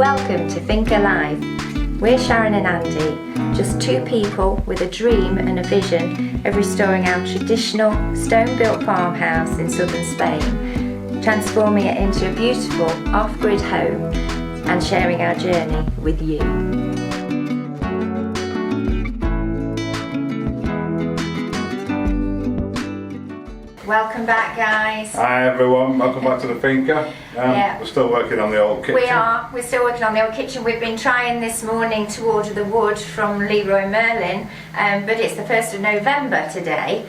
Welcome to Think Alive. We're Sharon and Andy, just two people with a dream and a vision of restoring our traditional stone-built farmhouse in southern Spain, transforming it into a beautiful off-grid home and sharing our journey with you. Welcome back, guys. Hi everyone, welcome back to the Finca. We're still working on the old kitchen. We are, we're still working on the old kitchen. We've been trying this morning to order the wood from Leroy Merlin, but it's the 1st of November today,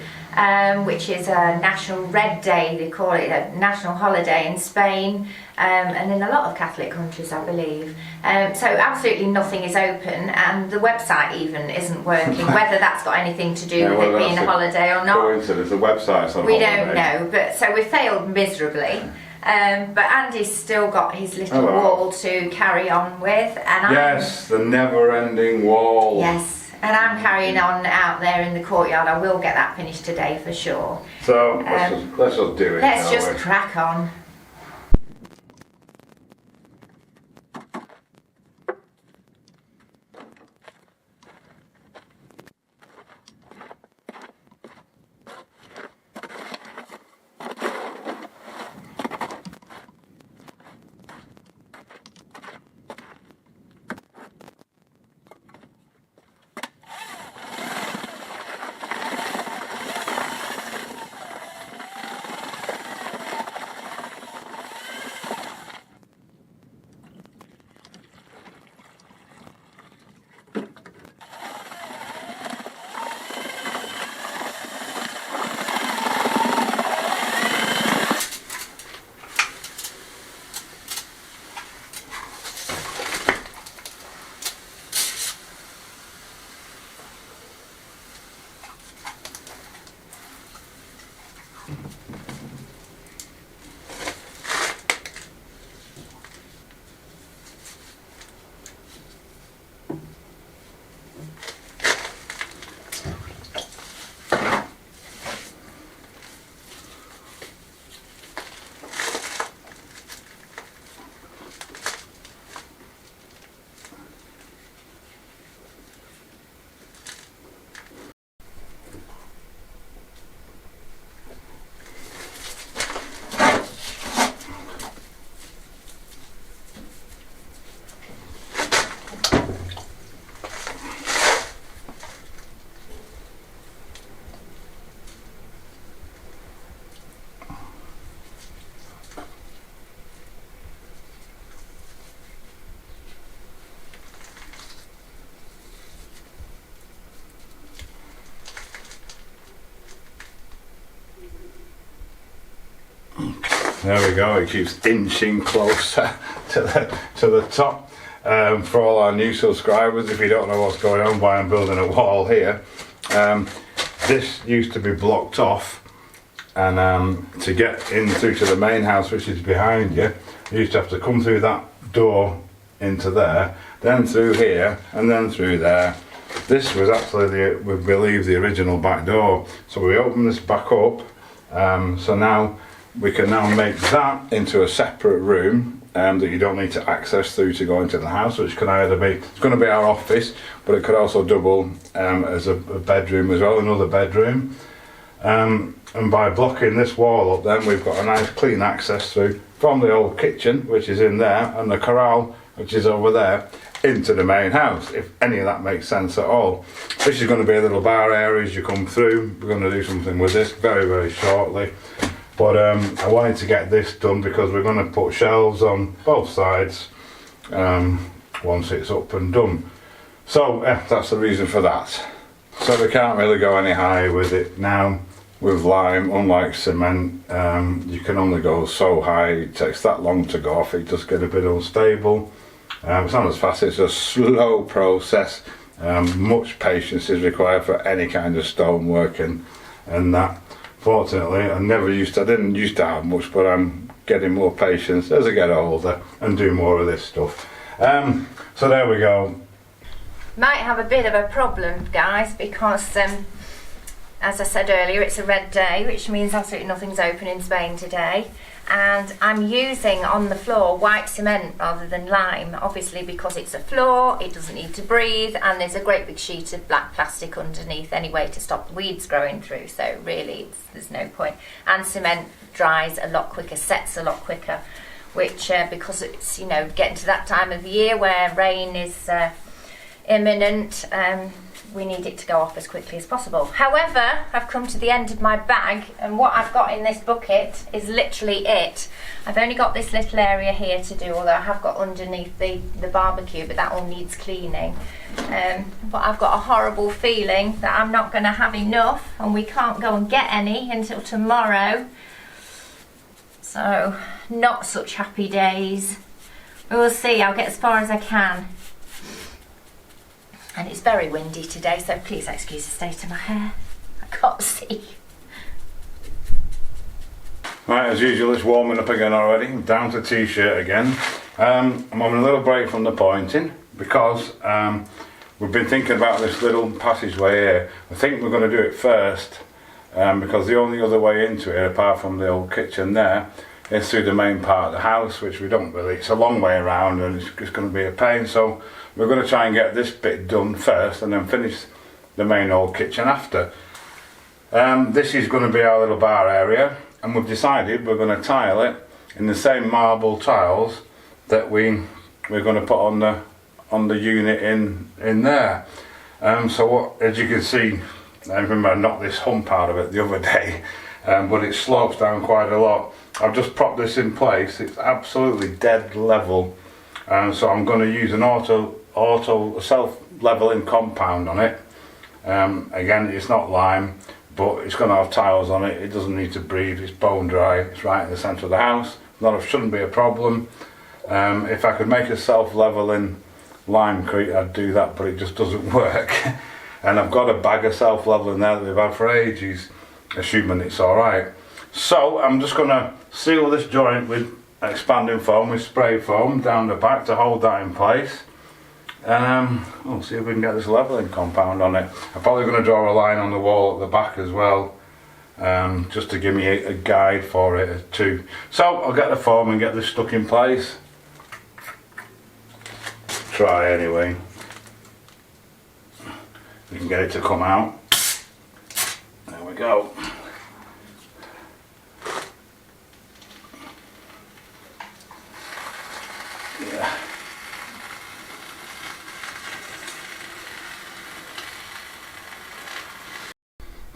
which is a National Red Day, they call it, a national holiday in Spain, and in a lot of Catholic countries, I believe. So absolutely nothing is open, and the website even isn't working, whether that's got anything to do with it being a holiday or not. Coincidence, the website's on we holiday. don't know, but so we failed miserably. But Andy's still got his little wall to carry on with, and yes, the never-ending wall. Yes, and I'm carrying on out there in the courtyard. I will get that finished today for sure. So let's just do it. Let's just crack on. There we go, it keeps inching closer to the top. For all our new subscribers, if you don't know what's going on, why I'm building a wall here, this used to be blocked off, and to get in through to the main house, which is behind you, you used to have to come through that door into there, then through here, and then through there. This was actually, we believe, the original back door. So we open this back up, so now we can now make that into a separate room that you don't need to access through to go into the house, which can either be, it's going to be our office, but it could also double as a bedroom as well, another bedroom. And by blocking this wall up, then we've got a nice clean access through from the old kitchen, which is in there, and the corral, which is over there, into the main house, if any of that makes sense at all. This is going to be a little bar area as you come through. We're going to do something with this very, very shortly. But I wanted to get this done because we're going to put shelves on both sides once it's up and done. So that's the reason for that. So we can't really go any higher with it now. With lime, unlike cement, you can only go so high. It takes that long to go off. It just get a bit unstable. It's not as fast. It's a slow process. Much patience is required for any kind of stonework and that. Fortunately, I didn't used to have much, but I'm getting more patience as I get older and do more of this stuff. So there we go. Might have a bit of a problem, guys, because as I said earlier, it's a red day, which means absolutely nothing's open in Spain today, and I'm using on the floor white cement rather than lime, obviously because it's a floor, it doesn't need to breathe, and there's a great big sheet of black plastic underneath anyway to stop the weeds growing through, so really there's no point. And cement dries a lot quicker, sets a lot quicker, which because it's, you know, getting to that time of year where rain is imminent, we need it to go off as quickly as possible. However, I've come to the end of my bag, and what I've got in this bucket is literally it. I've only got this little area here to do, although I have got underneath the barbecue, but that all needs cleaning. But I've got a horrible feeling that I'm not going to have enough, and we can't go and get any until tomorrow. So, not such happy days. We'll see, I'll get as far as I can. And it's very windy today, so please excuse the state of my hair. I can't see. Right, as usual, it's warming up again already. I'm down to t-shirt again. I'm having a little break from the pointing because we've been thinking about this little passageway here. I think we're going to do it first because the only other way into it, apart from the old kitchen there, is through the main part of the house, which we don't really, it's a long way around and it's just going to be a pain. So we're going to try and get this bit done first and then finish the main old kitchen after. This is going to be our little bar area, and we've decided we're going to tile it in the same marble tiles that we're going to put on the unit in there. So what, as you can see, I remember I knocked this hump out of it the other day, but it slopes down quite a lot. I've just propped this in place. It's absolutely dead level, so I'm going to use an auto self-leveling compound on it. Again, it's not lime, but it's going to have tiles on it. It doesn't need to breathe. It's bone dry. It's right in the centre of the house. Shouldn't be a problem. If I could make a self-leveling limecrete, I'd do that, but it just doesn't work. And I've got a bag of self-leveling there that we've had for ages, assuming it's all right. So I'm just going to seal this joint with expanding foam, with spray foam down the back to hold that in place. We'll see if we can get this levelling compound on it. I'm probably going to draw a line on the wall at the back as well, just to give me a guide for it too. So I'll get the foam and get this stuck in place. Try anyway. We can get it to come out. There we go. Yeah.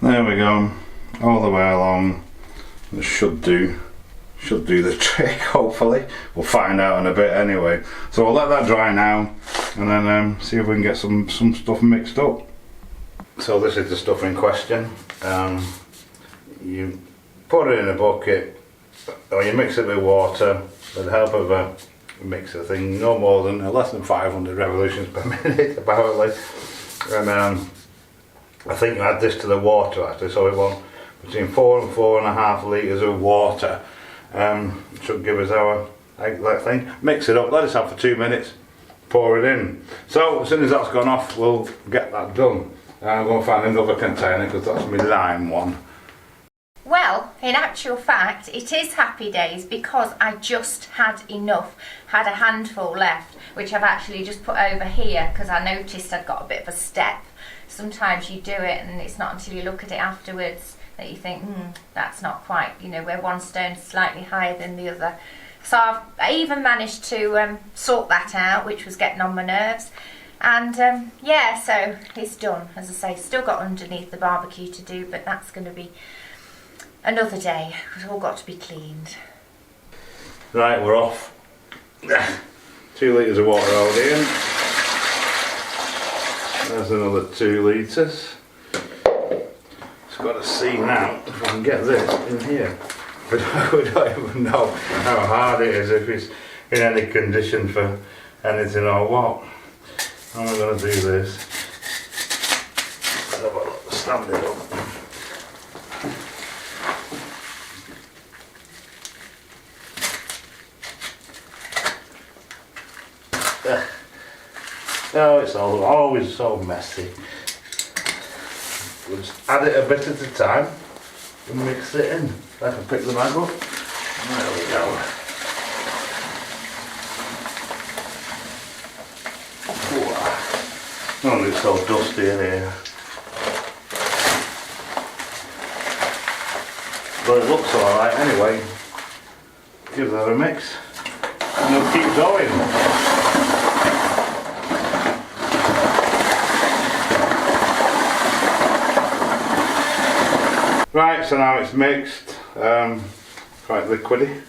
There we go, all the way along. This should do the trick, hopefully. We'll find out in a bit anyway. So we'll let that dry now and then see if we can get some stuff mixed up. So this is the stuff in question. You put it in a bucket, or you mix it with water with the help of a mixer thing, no more than less than 500 revolutions per minute apparently. And I think I add this to the water actually, so we want between 4 and 4.5 litres of water. Should give us our egg that thing. Mix it up, let it have for 2 minutes, pour it in. So as soon as that's gone off, we'll get that done. I'm going to find another container because that's my lime one. Well, in actual fact, it is happy days because I just had enough, had a handful left, which I've actually just put over here because I noticed I'd got a bit of a step. Sometimes you do it and it's not until you look at it afterwards that you think, that's not quite, you know, where one stone's slightly higher than the other. So I even managed to sort that out, which was getting on my nerves. And yeah, so it's done. As I say, still got underneath the barbecue to do, but that's going to be another day. It's all got to be cleaned. Right, we're off. 2 litres of water over here. There's another 2 litres. Just got to see now if I can get this in here. But we don't even know how hard it is, if it's in any condition for anything or what. How am I going to do this? Let's have a look, stand it up. Oh, it's always so messy. We'll just add it a bit at a time and mix it in. I can pick the bag up. There we go. Oh, it's so dusty in here. But it looks alright anyway. Give that a mix. And we'll keep going. Right, so now it's mixed. Quite liquidy.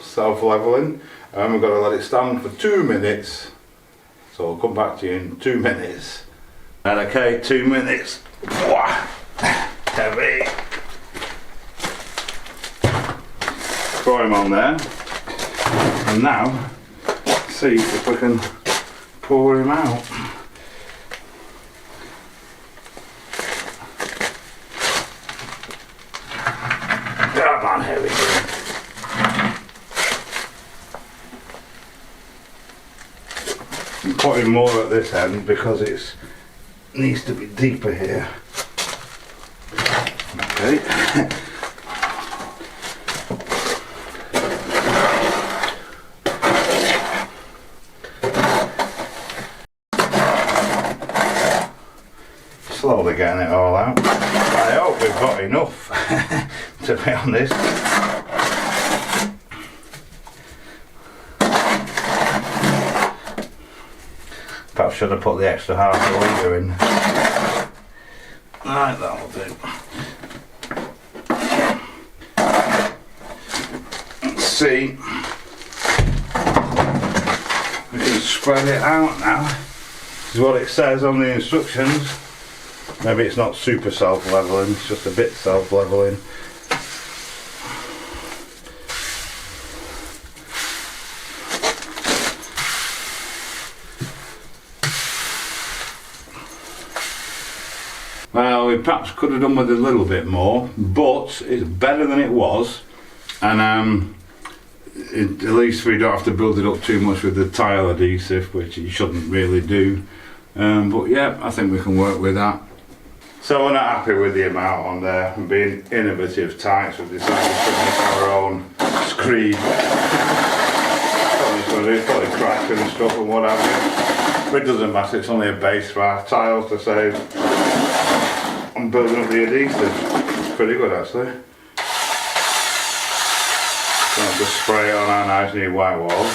Self-leveling. We've got to let it stand for 2 minutes. So I'll come back to you in 2 minutes. And okay, 2 minutes. Heavy. Throw him on there. And now, see if we can pour him out. Come on, here we go. I'm putting more at this end because it needs to be deeper here. Okay. Slowly getting it all out. I hope we've got enough, to be honest. Perhaps should have put the extra half a litre in. Right, that'll do. Let's see. We can spread it out now. This is what it says on the instructions. Maybe it's not super self-leveling, it's just a bit self-leveling. Well, we perhaps could have done with a little bit more, but it's better than it was, and at least we don't have to build it up too much with the tile adhesive, which you shouldn't really do. But yeah, I think we can work with that. So we're not happy with the amount on there, and being innovative types, we've decided to make our own screed. Probably crack and stuff and what have you. But it doesn't matter, it's only a base for our tiles to save. I'm building up the adhesive. It's pretty good actually. Don't just spray it on our nice new white walls.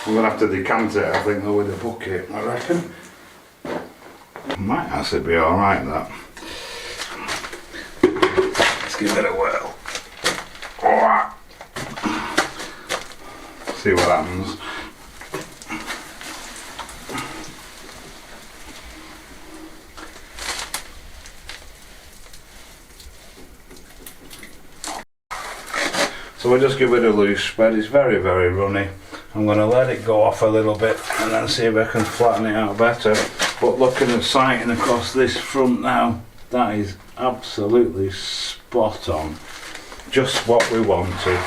I'm going to have to decant it, I think, though, with a bucket, I reckon. Might actually be alright, that. Let's give it a whirl. See what happens. So we'll just give it a loose spread. It's very, very runny. I'm going to let it go off a little bit and then see if I can flatten it out better. But looking at sighting across this front now, that is absolutely spot on. Just what we wanted.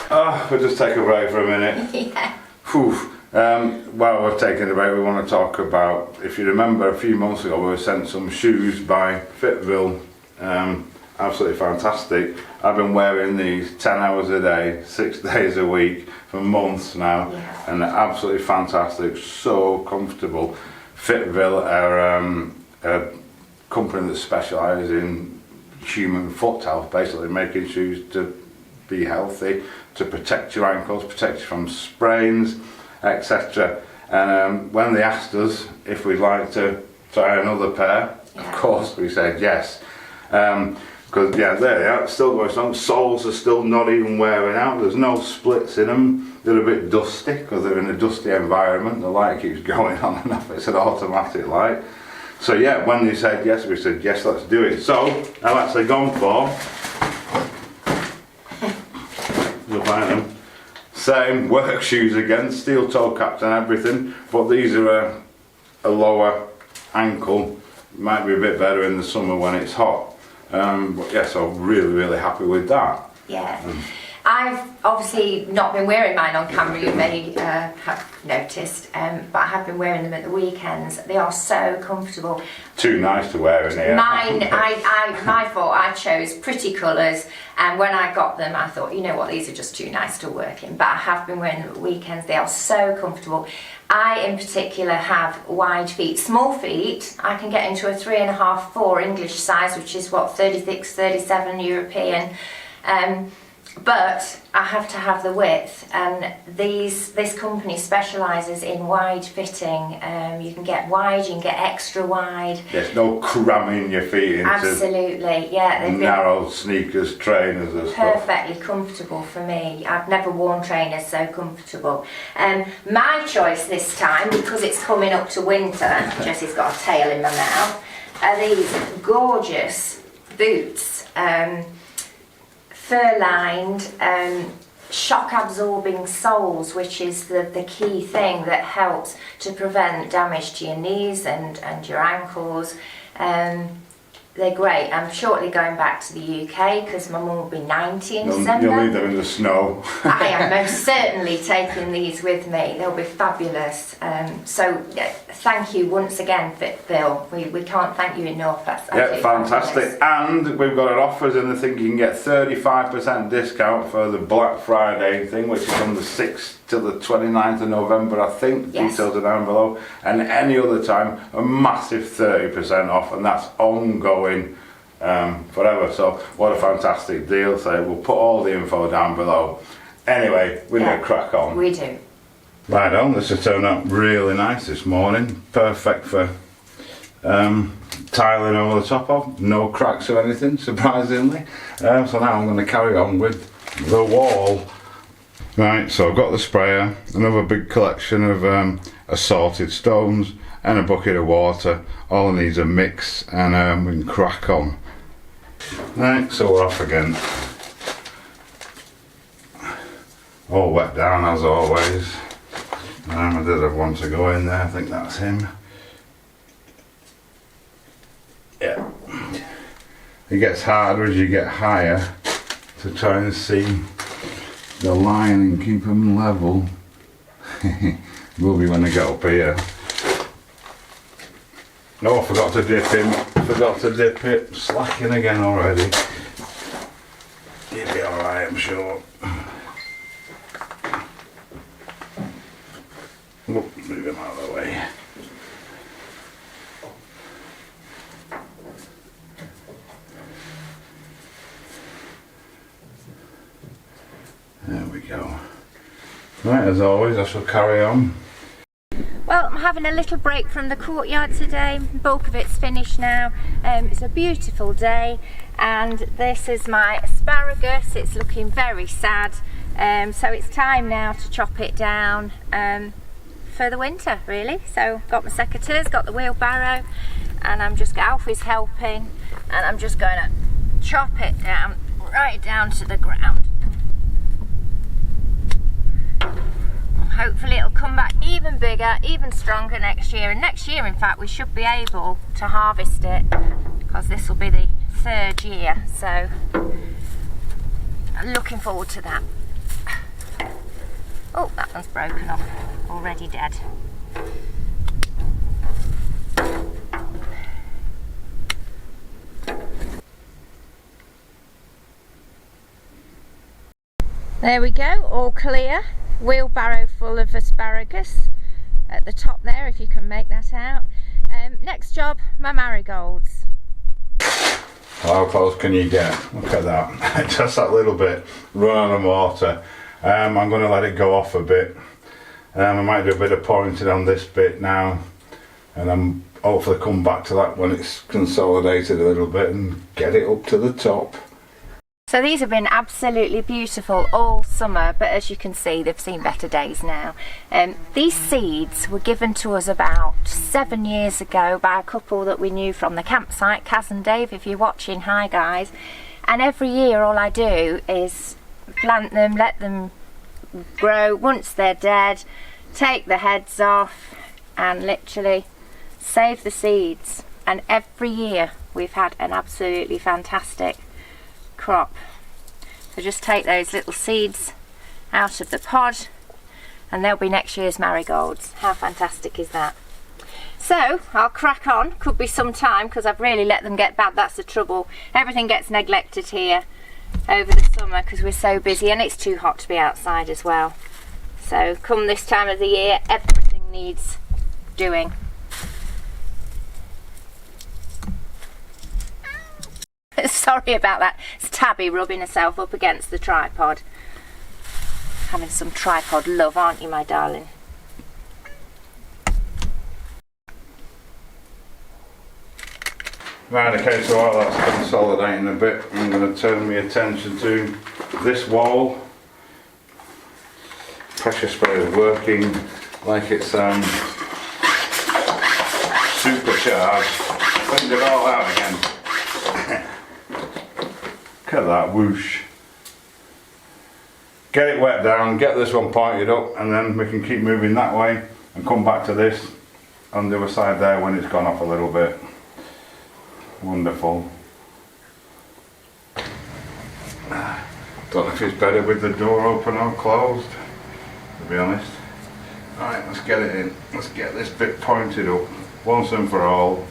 Oh, we'll just take a break for a minute. Yeah. Whew. While we're taking a break, we want to talk about, if you remember a few months ago, we were sent some shoes by Footwear. Absolutely fantastic. I've been wearing these 10 hours a day, 6 days a week for months now, yeah. And they're absolutely fantastic, so comfortable. Footwear are a company that specialises in human foot health, basically making shoes to be healthy, to protect your ankles, protect you from sprains, etc. And when they asked us if we'd like to try another pair, yeah. Of course we said yes. Because yeah, there they are, still going strong. Soles are still not even wearing out. There's no splits in them. They're a bit dusty because they're in a dusty environment. The light keeps going on and off. It's an automatic light. So yeah, when they said yes, we said yes, let's do it. So I've actually gone for, you'll find them, same work shoes again, steel toe caps and everything. But these are a lower ankle. Might be a bit better in the summer when it's hot. But yeah, so really, really happy with that. Yeah. I've obviously not been wearing mine on camera, you may have noticed, but I have been wearing them at the weekends. They are so comfortable. Too nice to wear in here. Mine, my fault, I chose pretty colours, and when I got them I thought, you know what, these are just too nice to work in, but I have been wearing them at weekends. They are so comfortable. I in particular have wide feet, small feet. I can get into a 3.5, 4 English size, which is what, 36, 37 European. But I have to have the width, and this company specialises in wide fitting. You can get wide, you can get extra wide. There's no cramming your feet into absolutely, yeah, narrow sneakers, trainers and stuff. Perfectly comfortable for me. I've never worn trainers so comfortable. My choice this time, because it's coming up to winter, Jessie's got a tail in my mouth, are these gorgeous boots. Fur-lined, shock-absorbing soles, which is the key thing that helps to prevent damage to your knees and your ankles. They're great. I'm shortly going back to the UK because my mum will be 90 in December. You'll leave them in the snow. I am most certainly taking these with me. They'll be fabulous. So thank you once again, Phil. We can't thank you enough. That's yeah, fantastic. Fabulous. And we've got an offers in the thing. You can get 35% discount for the Black Friday thing, which is from the 6th till the 29th of November, I think. Yes. Details are down below. And any other time, a massive 30% off, and that's ongoing forever. So what a fantastic deal. So we'll put all the info down below. Anyway, we need to crack on. We do. Right on, this has turned out really nice this morning. Perfect for tiling over the top of. No cracks or anything, surprisingly. So now I'm going to carry on with the wall. Right, so I've got the sprayer, another big collection of assorted stones and a bucket of water. All I need is a mix, and we can crack on. Right, so we're off again. All wet down as always. I did have one to go in there, I think that's him. Yeah. It gets harder as you get higher to try and see the line and keep them level. Will be when I get up here. No, I forgot to dip him. Forgot to dip it. Slacking again already. He'll be alright, I'm sure. Move him out of the way. There we go. Right, as always, I shall carry on. Well, I'm having a little break from the courtyard today. The bulk of it's finished now. It's a beautiful day, and this is my asparagus. It's looking very sad, so it's time now to chop it down for the winter, really. So got my secateurs, got the wheelbarrow, and Alfie's helping, and I'm just going to chop it down right down to the ground. Hopefully it'll come back even bigger, even stronger next year. And next year, in fact, we should be able to harvest it, because this will be the 3rd year. So I'm looking forward to that. Oh, that one's broken off, already dead. There we go, all clear. Wheelbarrow full of asparagus at the top there, if you can make that out. Next job, my marigolds. How close can you get? Look at that. Just that little bit run on the water. I'm going to let it go off a bit. I might do a bit of pointing on this bit now, and I'm hopefully come back to that when it's consolidated a little bit and get it up to the top. So these have been absolutely beautiful all summer, but as you can see, they've seen better days now. These seeds were given to us about 7 years ago by a couple that we knew from the campsite, Kaz and Dave, if you're watching, hi guys. And every year all I do is plant them, let them grow. Once they're dead, take the heads off and literally save the seeds. And every year we've had an absolutely fantastic crop. So just take those little seeds out of the pod and they'll be next year's marigolds. How fantastic is that? So I'll crack on. Could be some time because I've really let them get bad. That's the trouble. Everything gets neglected here over the summer because we're so busy, and it's too hot to be outside as well. So come this time of the year, everything needs doing. Sorry about that. It's Tabby rubbing herself up against the tripod. Having some tripod love, aren't you, my darling? Right, okay, so while that's consolidating a bit, I'm going to turn my attention to this wall. Pressure spray is working like it's supercharged. Cleaned it all out again. Look at that whoosh. Get it wet down, get this one pointed up, and then we can keep moving that way and come back to this on the other side there when it's gone off a little bit. Wonderful. Don't know if it's better with the door open or closed, to be honest. Alright, let's get it in. Let's get this bit pointed up once and for all.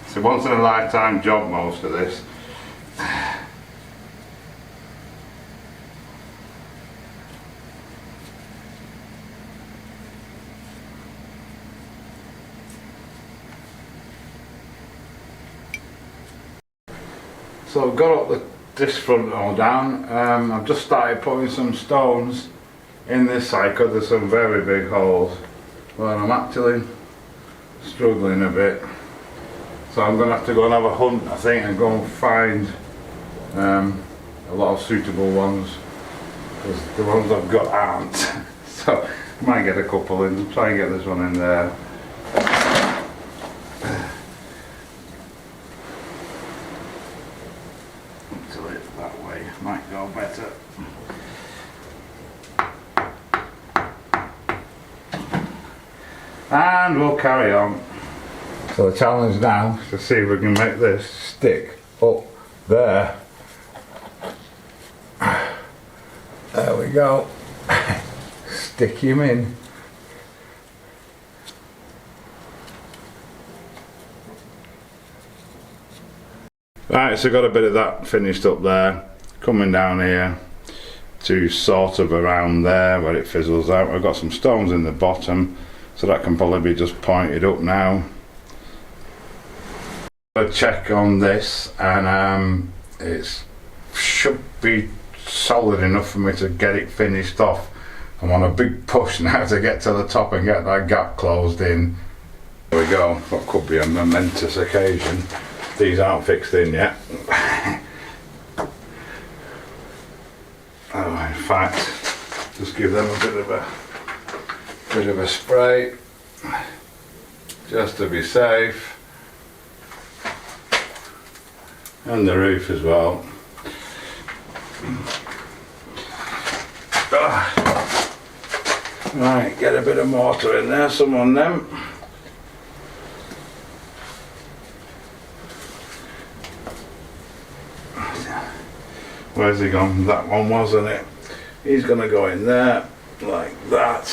It's a once in a lifetime job, most of this. So I've got up this front all down. I've just started putting some stones in this side because there's some very big holes. Well, I'm actually struggling a bit. So I'm going to have to go and have a hunt, I think, and go and find a lot of suitable ones. Because the ones I've got aren't. So I might get a couple in, try and get this one in there. That way might go better. And we'll carry on. So the challenge now is to see if we can make this stick up there. There we go. Stick him in. Right, so got a bit of that finished up there. Coming down here to sort of around there where it fizzles out. I've got some stones in the bottom, so that can probably be just pointed up now. A check on this, and it should be solid enough for me to get it finished off. I'm on a big push now to get to the top and get that gap closed in. There we go. What could be a momentous occasion. These aren't fixed in yet. Oh, in fact, just give them a bit of a spray, just to be safe. And the roof as well. Right, get a bit of mortar in there, some on them. Where's he gone? That one, wasn't it? He's going to go in there, like that.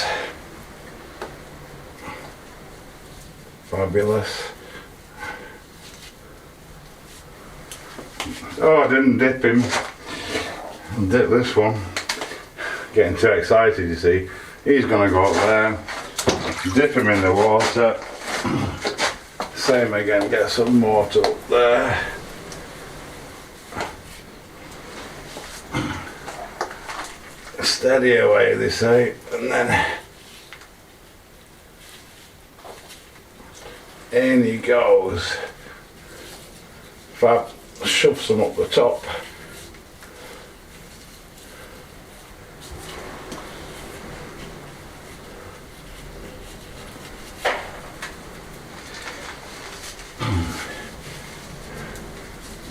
Fabulous. Oh, I didn't dip him. I'll dip this one. Getting too excited, you see. He's going to go up there. Dip him in the water. Same again, get some mortar up there. Steady away, they say, and then in he goes. Fab, shove some up the top.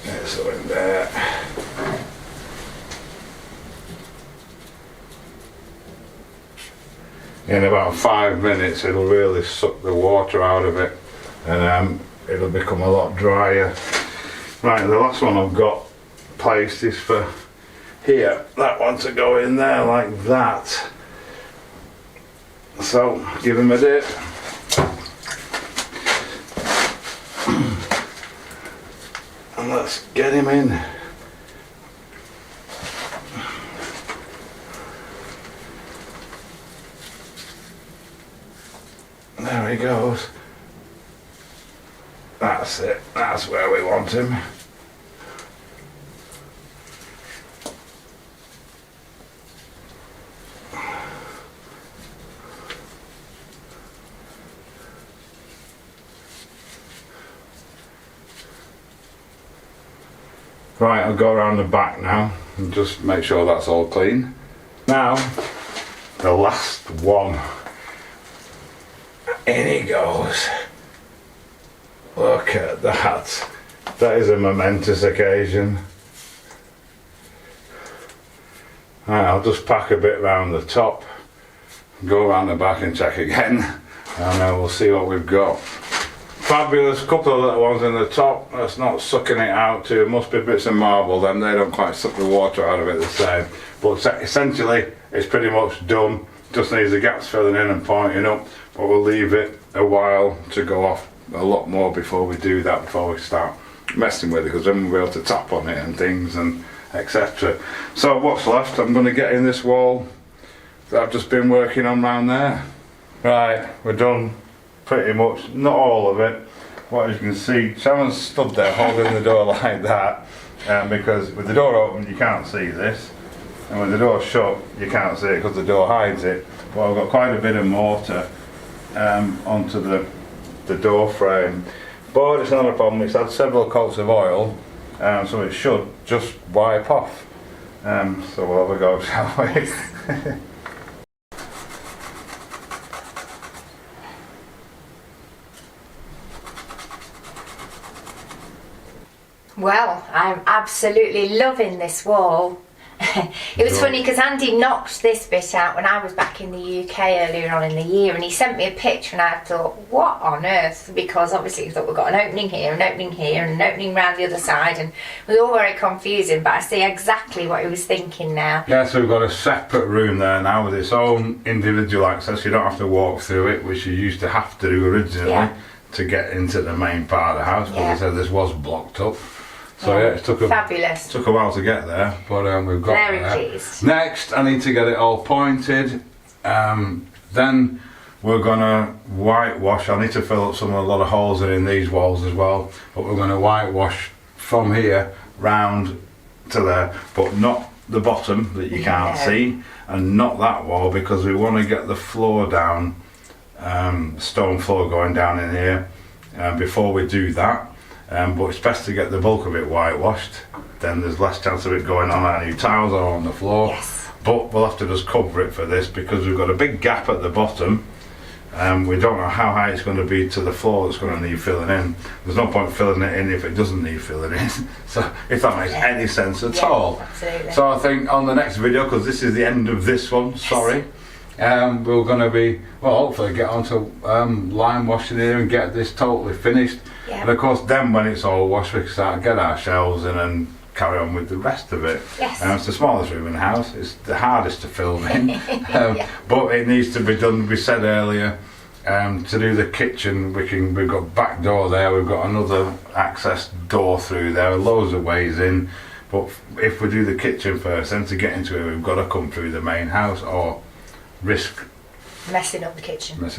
Get some in there. In about 5 minutes it'll really suck the water out of it, and it'll become a lot drier. Right, the last one I've got placed is for here, that one to go in there like that. So give him a dip. And let's get him in. There he goes. That's it, that's where we want him. Right, I'll go around the back now and just make sure that's all clean. Now, the last one. In he goes. Look at that. That is a momentous occasion. Right, I'll just pack a bit round the top, go around the back and check again, and then we'll see what we've got. Fabulous, couple of little ones in the top. That's not sucking it out too. It must be bits of marble, then they don't quite suck the water out of it the same. But essentially, it's pretty much done. Just needs the gaps filling in and pointing up. But we'll leave it a while to go off a lot more before we do that, before we start messing with it, because then we'll be able to tap on it and things and etc. So what's left? I'm going to get in this wall that I've just been working on round there. Right, we're done. Pretty much, not all of it. What you can see, Sharon's stood there holding the door like that, because with the door open you can't see this, and with the door shut you can't see it because the door hides it. But I've got quite a bit of mortar onto the door frame, but it's not a problem. It's had several coats of oil, so it should just wipe off. So we'll have a go, shall we? Well, I'm absolutely loving this wall. It was funny because Andy knocked this bit out when I was back in the UK earlier on in the year, and he sent me a picture and I thought, what on earth? Because obviously he thought we've got an opening here, an opening here and an opening round the other side, and it was all very confusing, but I see exactly what he was thinking now. Yeah, so we've got a separate room there now with its own individual access. You don't have to walk through it, which you used to have to do originally to get into the main part of the house, because I said this was blocked up. So yeah, it took a while to get there, but we've got very there. Pleased. Next, I need to get it all pointed. Then we're gonna whitewash. I need to fill up a lot of holes in these walls as well. But we're gonna whitewash from here round to there, but not the bottom that you can't see, and not that wall, because we want to get the floor down, stone floor going down in here before we do that. But it's best to get the bulk of it whitewashed, then there's less chance of it going on our new tiles or on the floor. Yes. But we'll have to just cover it for this, because we've got a big gap at the bottom. We don't know how high it's going to be to the floor that's going to need filling in. There's no point filling it in if it doesn't need filling in. So if that makes any sense at all. Absolutely. So I think on the next video, because this is the end of this one, sorry, we're going to be, well, hopefully get onto lime washing here and get this totally finished. And of course then when it's all washed we can start to get our shelves in and carry on with the rest of it. Yes. It's the smallest room in the house, it's the hardest to film in, but it needs to be done. We said earlier, to do the kitchen we've got back door there, we've got another access door through there, loads of ways in, but if we do the kitchen first, then to get into it we've got to come through the main house or risk messing up the kitchen.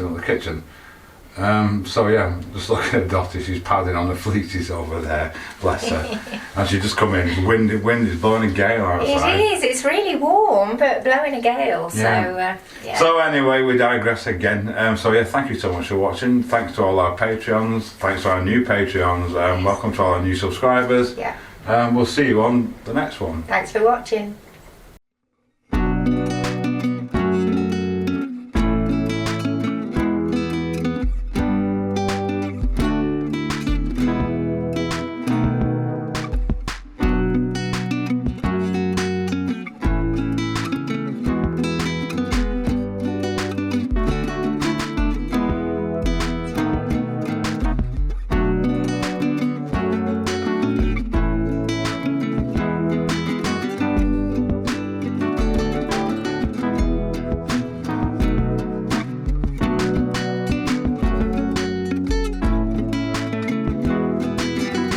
So yeah, just looking at Dottie, she's padding on the fleeces over there, bless her. And she just come in, wind is blowing a gale outside. It is, it's really warm but blowing a gale, So anyway, we digress again. So yeah, thank you so much for watching. Thanks to all our Patreons, thanks to our new Patreons, welcome to all our new subscribers. We'll see you on the next one. Thanks for watching.